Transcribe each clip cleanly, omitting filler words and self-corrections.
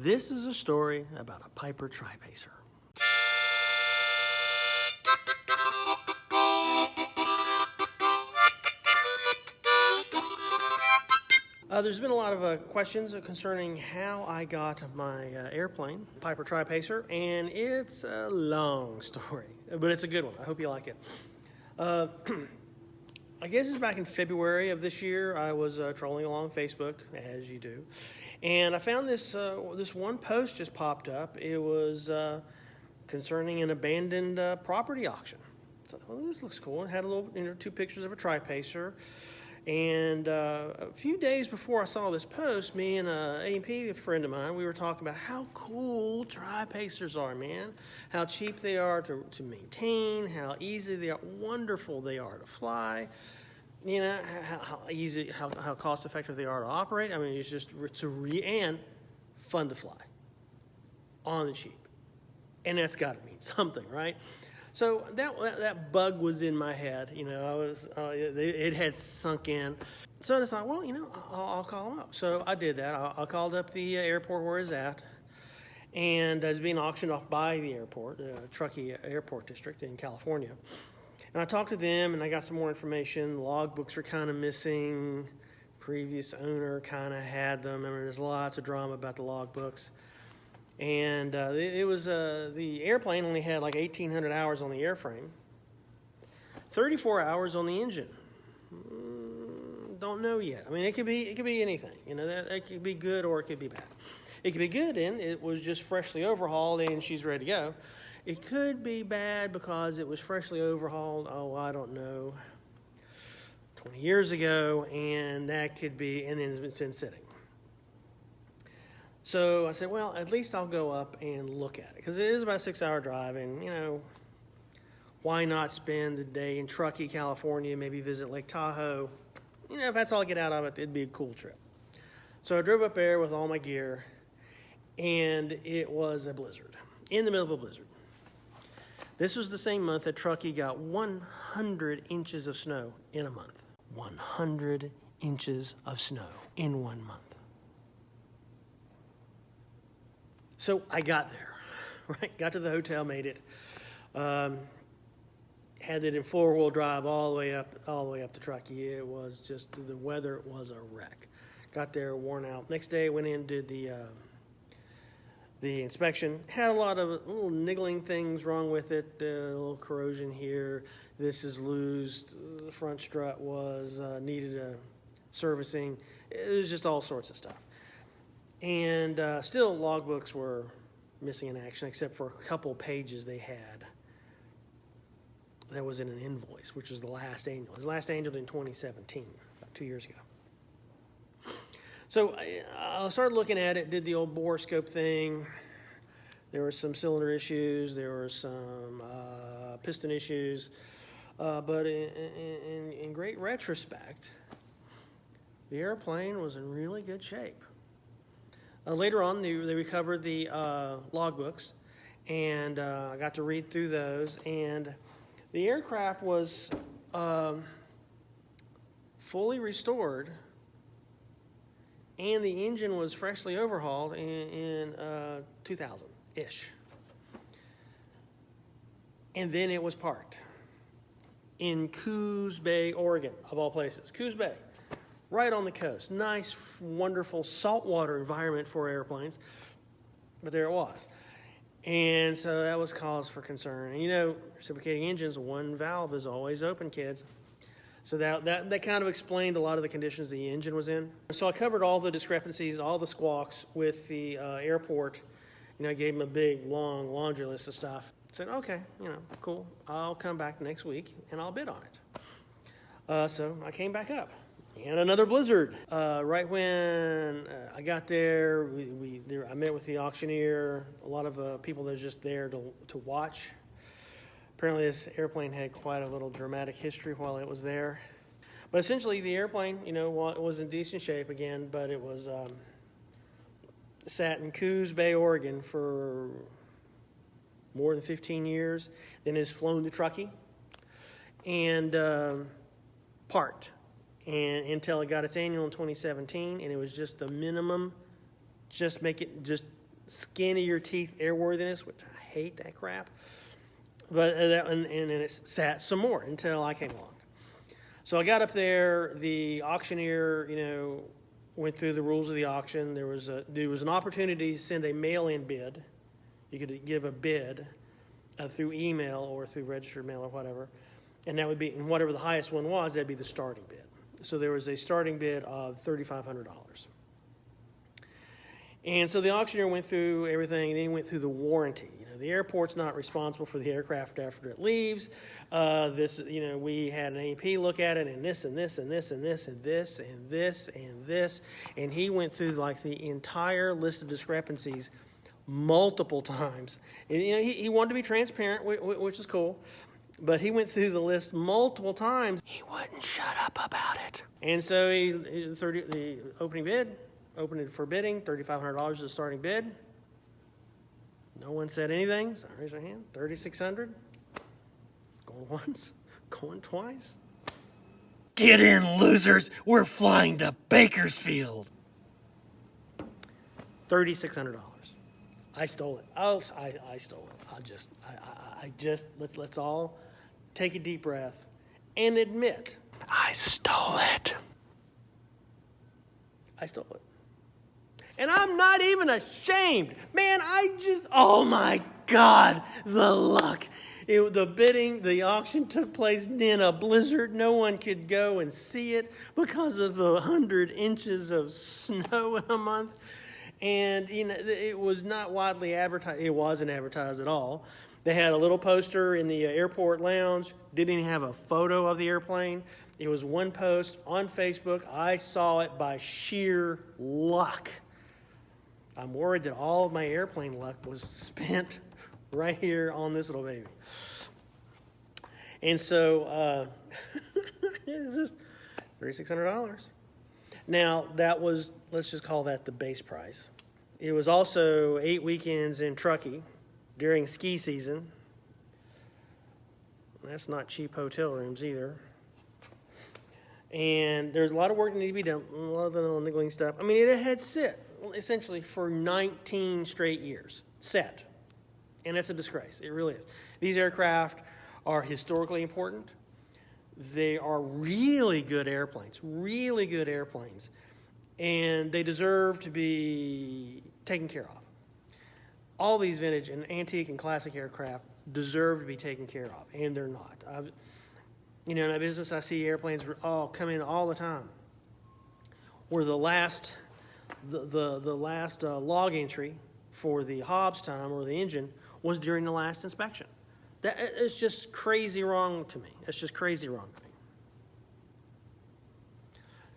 This is a story about a Piper TriPacer. There's been a lot of questions concerning how I got my airplane, Piper TriPacer, and it's a long story, but it's a good one. I hope you like it. I guess it's back in February of this year. I was trolling along Facebook, as you do, and I found this one post just popped up. It was concerning an abandoned property auction. So, well, this looks cool. It had a little, two pictures of a TriPacer. And a few days before I saw this post, me and an A&P friend of mine, we were talking about how cool TriPacers are, man. How cheap they are to maintain, how easy they are, wonderful they are to fly. You know, how cost effective they are to operate. I mean, and fun to fly on the cheap. And that's got to mean something, right? So that bug was in my head, it had sunk in. So I thought, well, I'll call him up. So I did that. I called up the airport where it's at, and it's being auctioned off by the airport, Truckee Airport District in California. And I talked to them, and I got some more information. Logbooks are kind of missing. Previous owner kind of had them. I mean, there's lots of drama about the logbooks. And it was the airplane only had like 1,800 hours on the airframe, 34 hours on the engine. Don't know yet. I mean, it could be anything. It could be good or it could be bad. It could be good and it was just freshly overhauled and she's ready to go. It could be bad because it was freshly overhauled. Oh, I don't know, 20 years ago, and that could be, and then it's been sitting. So I said, well, at least I'll go up and look at it. Because it is about a 6-hour drive, and, why not spend the day in Truckee, California, maybe visit Lake Tahoe? If that's all I get out of it, it'd be a cool trip. So I drove up there with all my gear, and it was a blizzard, in the middle of a blizzard. This was the same month that Truckee got 100 inches of snow in a month. 100 inches of snow in 1 month. So I got there, right? Got to the hotel, made it. Had it in 4-wheel drive all the way up to Truckee. It was just, the weather was a wreck. Got there, worn out. Next day, went in, did the inspection. Had a lot of little niggling things wrong with it. A little corrosion here. This is loose. The front strut was needed a servicing. It was just all sorts of stuff. And still, logbooks were missing in action, except for a couple pages they had that was in an invoice, which was the last annual. It was last annual in 2017, about 2 years ago. So I started looking at it, did the old borescope thing. There were some cylinder issues. There were some piston issues. But in great retrospect, the airplane was in really good shape. Later on, they recovered the logbooks, and I got to read through those. And the aircraft was fully restored, and the engine was freshly overhauled in 2000-ish. And then it was parked in Coos Bay, Oregon, of all places. Coos Bay. Right on the coast. Nice, wonderful saltwater environment for airplanes. But there it was. And so that was cause for concern. And reciprocating engines, one valve is always open, kids. So that kind of explained a lot of the conditions the engine was in. So I covered all the discrepancies, all the squawks with the airport. I gave them a big, long laundry list of stuff. Said, okay, cool. I'll come back next week and I'll bid on it. So I came back up. And another blizzard. Right when I got there, I met with the auctioneer. A lot of people that were just there to watch. Apparently, this airplane had quite a little dramatic history while it was there. But essentially, the airplane, it was in decent shape again, but it was sat in Coos Bay, Oregon for more than 15 years. Then it's flown to Truckee and parked. And until it got its annual in 2017, and it was just the minimum, just skin of your teeth airworthiness, which I hate that crap. But and it sat some more until I came along. So I got up there. The auctioneer, went through the rules of the auction. There was an opportunity to send a mail-in bid. You could give a bid through email or through registered mail or whatever, and that would be, and whatever the highest one was, that'd be the starting bid. So there was a starting bid of $3,500. And so the auctioneer went through everything, and then he went through the warranty. The airport's not responsible for the aircraft after it leaves. We had an AP look at it, and this, and this, and this, and this, and this, and this, and this. And he went through like the entire list of discrepancies multiple times. And, he wanted to be transparent, which is cool. But he went through the list multiple times. He wouldn't shut up about it. And so the opening bid, opened it for bidding, $3,500 is the starting bid. No one said anything, so raise your hand. $3,600. Going once, going twice. Get in, losers. We're flying to Bakersfield. $3,600. I stole it. Oh, I stole it. Let's all take a deep breath and admit I stole it. I stole it. And I'm not even ashamed. Man, oh my God, the luck. The auction took place in a blizzard. No one could go and see it because of the 100 inches of snow in a month. And, it was not widely advertised. It wasn't advertised at all. They had a little poster in the airport lounge. Didn't even have a photo of the airplane. It was one post on Facebook. I saw it by sheer luck. I'm worried that all of my airplane luck was spent right here on this little baby. And so, it's just $3,600. Now, that was, let's just call that the base price. It was also 8 weekends in Truckee during ski season. That's not cheap hotel rooms either. And there's a lot of work that needed to be done, a lot of the little niggling stuff. I mean, it had sit essentially for 19 straight years, set. And it's a disgrace. It really is. These aircraft are historically important. They are really good airplanes, and they deserve to be taken care of. All these vintage and antique and classic aircraft deserve to be taken care of, and they're not. In my business, I see airplanes come in all the time. Where the last log entry for the Hobbs time or the engine was during the last inspection. That is just crazy wrong to me. That's just crazy wrong to me.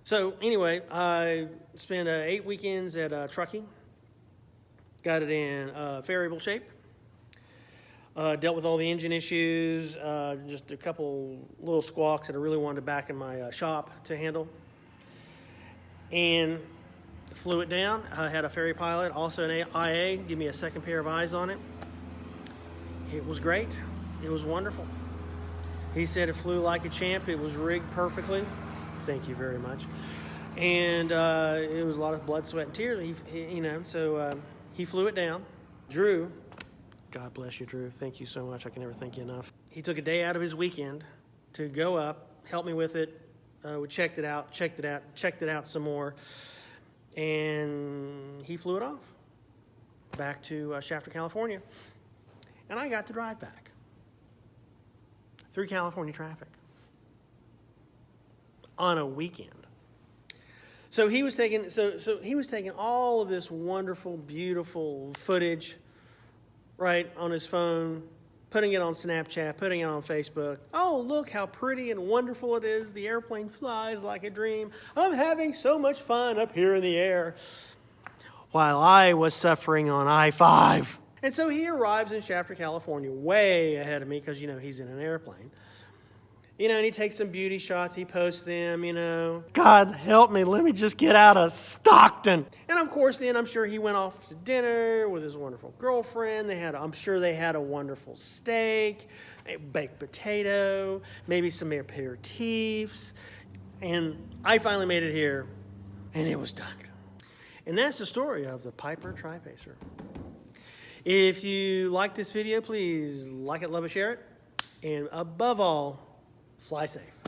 So anyway, I spent 8 weekends at Truckee. Got it in variable shape. Dealt with all the engine issues. Just a couple little squawks that I really wanted back in my shop to handle. And flew it down. I had a ferry pilot, also an IA, give me a second pair of eyes on it. It was great. It was wonderful. He said it flew like a champ. It was rigged perfectly. Thank you very much. And it was a lot of blood, sweat, and tears. So he flew it down. Drew, God bless you, Drew. Thank you so much. I can never thank you enough. He took a day out of his weekend to go up, help me with it. We checked it out some more. And he flew it off back to Shafter, California. And I got to drive back through California traffic on a weekend. So he was taking all of this wonderful, beautiful footage, right, on his phone, putting it on Snapchat, putting it on Facebook. Oh, look how pretty and wonderful it is. The airplane flies like a dream. I'm having so much fun up here in the air. While I was suffering on I-5. And so he arrives in Shafter, California, way ahead of me because, he's in an airplane. And he takes some beauty shots. He posts them, God help me, let me just get out of Stockton. And, of course, then I'm sure he went off to dinner with his wonderful girlfriend. I'm sure they had a wonderful steak, a baked potato, maybe some aperitifs. And I finally made it here, and it was done. And that's the story of the Piper TriPacer. If you like this video, please like it, love it, share it. And above all, fly safe.